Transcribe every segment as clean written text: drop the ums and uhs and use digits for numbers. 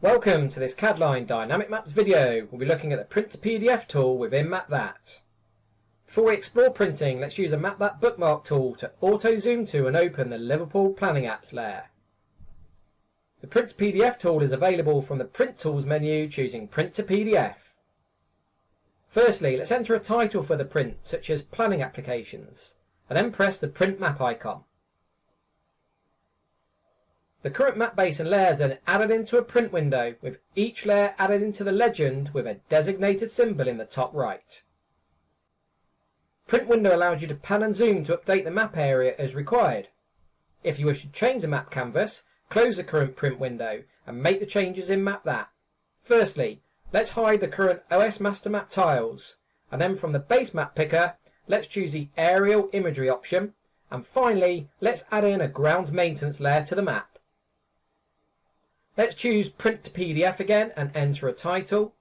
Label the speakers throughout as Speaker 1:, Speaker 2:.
Speaker 1: Welcome to this Cadline Dynamic Maps video. We'll be looking at the Print to PDF tool within MapThat. Before we explore printing, let's use a MapThat bookmark tool to auto-zoom to and open the Liverpool Planning Apps layer. The Print to PDF tool is available from the Print Tools menu, choosing Print to PDF. Firstly, let's enter a title for the print, such as Planning Applications, and then press the Print Map icon. The current map base and layers are then added into a print window, with each layer added into the legend with a designated symbol in the top right. Print window allows you to pan and zoom to update the map area as required. If you wish to change the map canvas, close the current print window and make the changes in MapThat. Firstly, let's hide the current OS Master Map tiles, and then from the base map picker, let's choose the aerial imagery option, and finally, let's add in a ground maintenance layer to the map. Let's choose Print to PDF again and enter a title.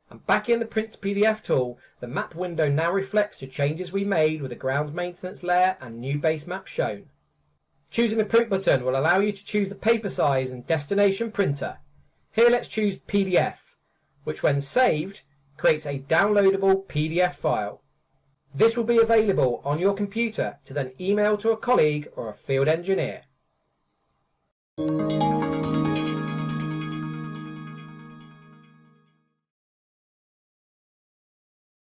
Speaker 1: And back in the Print to PDF tool, the map window now reflects the changes we made with the ground maintenance layer and new base map shown. Choosing the print button will allow you to choose the paper size and destination printer. Here let's choose PDF, which when saved creates a downloadable PDF file. This will be available on your computer to then email to a colleague or a field engineer.